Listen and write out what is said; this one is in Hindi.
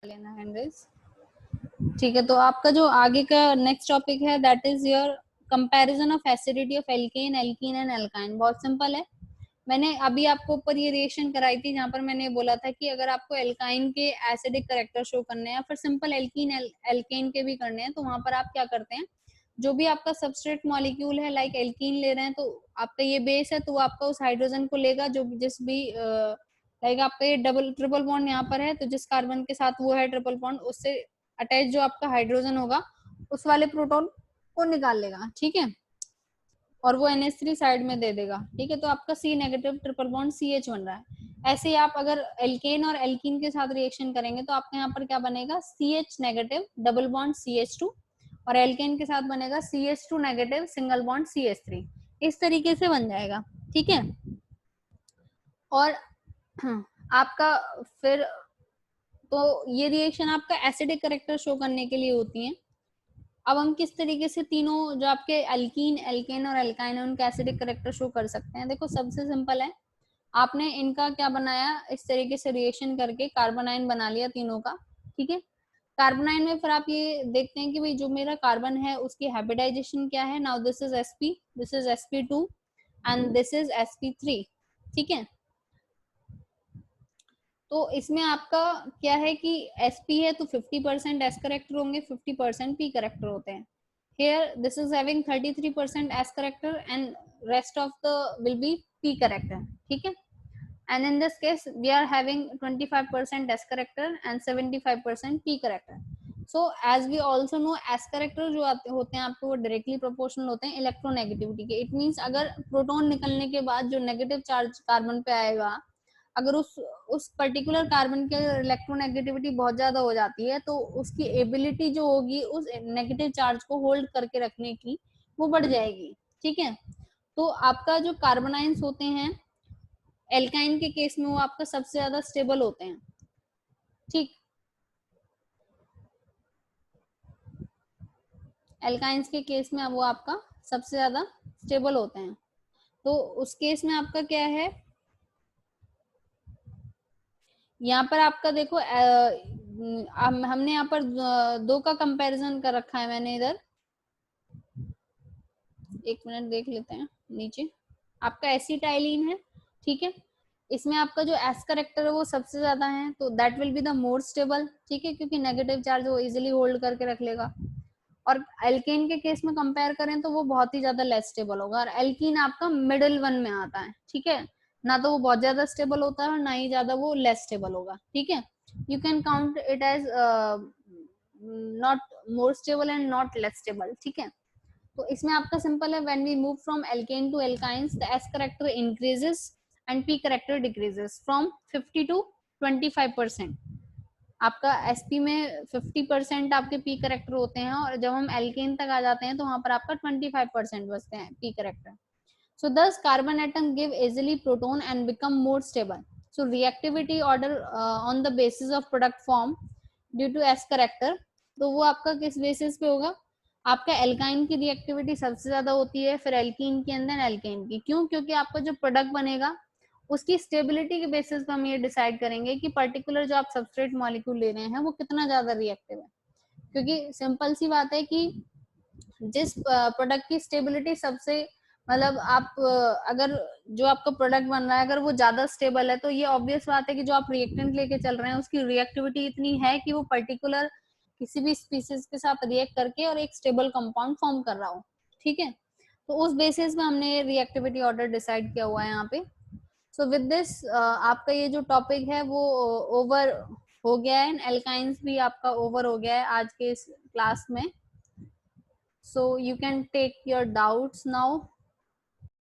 लेना हैंड रेज। ठीक है, तो आपका जो आगे का नेक्स्ट टॉपिक है that is your comparison of acidity of alkene, alkene and alkyne. बहुत सिंपल है। मैंने अभी आपको ऊपर ये रिएक्शन कराई थी जहां पर मैंने बोला था कि अगर आपको एल्काइन के एसिडिक करेक्टर शो करने हैं या फिर सिंपल एल्कीन एल्केन के भी करने हैं, तो वहां पर आप क्या करते हैं, जो भी आपका सबस्ट्रेट मॉलिक्यूल है, लाइक एल्कीन ले रहे हैं तो आपका ये बेस है, तो वो आपका उस हाइड्रोजन को लेगा जो जिस भी लाइक आपका ये डबल ट्रिपल बॉन्ड यहाँ पर है, तो जिस कार्बन के साथ वो है ट्रिपल बॉन्ड, उससे अटैच जो आपका हाइड्रोजन होगा उस वाले प्रोटॉन को निकाल लेगा। ठीक है, और वो NH3 साइड में दे देगा। ठीक है, तो आपका C negative triple bond CH बन रहा है। ऐसे ही आप अगर एल्केन और एल्कीन के साथ रिएक्शन करेंगे तो आपके यहाँ पर क्या बनेगा, CH negative double bond CH2, और एल्केन के साथ बनेगा CH2 negative single bond CH3। इस तरीके से बन जाएगा। ठीक है, और आपका फिर तो ये रिएक्शन आपका एसिडिक करेक्टर शो करने के लिए होती है। अब हम किस तरीके से तीनों जो आपके एल्कीन, एल्केन और एल्काइन है उनका एसिडिक करेक्टर शो कर सकते हैं। देखो सबसे सिंपल है, आपने इनका क्या बनाया, इस तरीके से रिएक्शन करके कार्बोनाइन बना लिया तीनों का। ठीक है, कार्बोनाइन में फिर आप ये देखते हैं कि भाई जो मेरा कार्बन है उसकी हाइब्रिडाइजेशन क्या है। Now this is sp, this is sp2 and this is sp3। ठीक है, तो इसमें आपका क्या है कि sp है तो 50% s करेक्टर होंगे, 50% p करेक्टर होते हैं। Here this is having 33% s character and rest of the will be p character. ठीक है, and in this case we are having 25% s character and 75% p character. So as we also know s character जो होते हैं आपको वो डायरेक्टली प्रोपोर्शनल होते हैं इलेक्ट्रोनेगेटिविटी के। इट मींस अगर प्रोटॉन निकलने के बाद जो नेगेटिव चार्ज कार्बन पे आएगा, अगर उस पर्टिकुलर कार्बन की इलेक्ट्रोनेगेटिविटी बहुत ज्यादा हो जाती है तो उसकी एबिलिटी जो होगी उस नेगेटिव चार्ज को होल्ड करके रखने की वो बढ़ जाएगी। ठीक है, तो आपका जो कार्बोनाइंस होते हैं एल्काइन के केस में वो आपका सबसे ज्यादा स्टेबल होते हैं। ठीक, एल्काइंस के केस में वो आपका सबसे ज्यादा स्टेबल होते हैं। तो उस केस में आपका क्या है, यहाँ पर आपका देखो हमने यहाँ पर दो का कंपैरिजन कर रखा है मैंने इधर। एक मिनट देख लेते हैं नीचे, आपका एसिटाइलिन है। ठीक है, इसमें आपका जो एस करेक्टर है वो सबसे ज्यादा है, तो that will be the more stable. ठीक है, क्योंकि नेगेटिव चार्ज वो इजिली होल्ड करके रख लेगा। और एल्केन के केस में कंपेयर करें तो वो बहुत ही ज्यादा लेस स्टेबल होगा, और एल्कीन आपका मिडिल वन में आता है। ठीक है, ना तो वो बहुत ज्यादा स्टेबल होता है और ना ही ज्यादा वो लेस स्टेबल होगा। ठीक है, you can count it as not more stable and not less stable. ठीक है, तो इसमें आपका सिंपल है, when we move from alkane to alkynes the S character increases and P character decreases from 50 to 25%। आपका sp में 50% आपके p करेक्टर होते हैं, और जब हम एल्केन तक आ जाते हैं तो वहां पर आपका 25% बचते हैं p character. So thus carbon atom give easily proton and become more stable. So reactivity order on the basis of product form due to s character, तो वो आपका किस बेसिस पे होगा, आपका एल्काइन की रिएक्टिविटी सबसे ज्यादा होती है, फिर एल्कीन के अंदर एल्केन की। क्यों, क्योंकि आपका जो प्रोडक्ट बनेगा उसकी स्टेबिलिटी के बेसिस पे हम ये डिसाइड करेंगे कि पर्टिकुलर जो आप सबस्ट्रेट मॉलिक्यूल ले रहे हैं वो कितना ज्यादा रिएक्टिव है। क्योंकि सिंपल सी बात है कि जिस प्रोडक्ट की स्टेबिलिटी सबसे मतलब आप अगर जो आपका प्रोडक्ट बन रहा है अगर वो ज्यादा स्टेबल है तो ये ऑब्वियस बात है कि जो आप रिएक्टेंट लेके चल रहे हैं उसकी रिएक्टिविटी इतनी है कि वो पर्टिकुलर किसी भी स्पीसीज के साथ रिएक्ट करके और एक स्टेबल कंपाउंड फॉर्म कर रहा हो। ठीक है, तो उस बेसिस में हमने रिएक्टिविटी ऑर्डर डिसाइड किया हुआ है यहाँ पे। सो विद दिस आपका ये जो टॉपिक है वो ओवर हो गया है, एल्काइंस भी आपका ओवर हो गया है आज के इस क्लास में। So you can take your doubts now.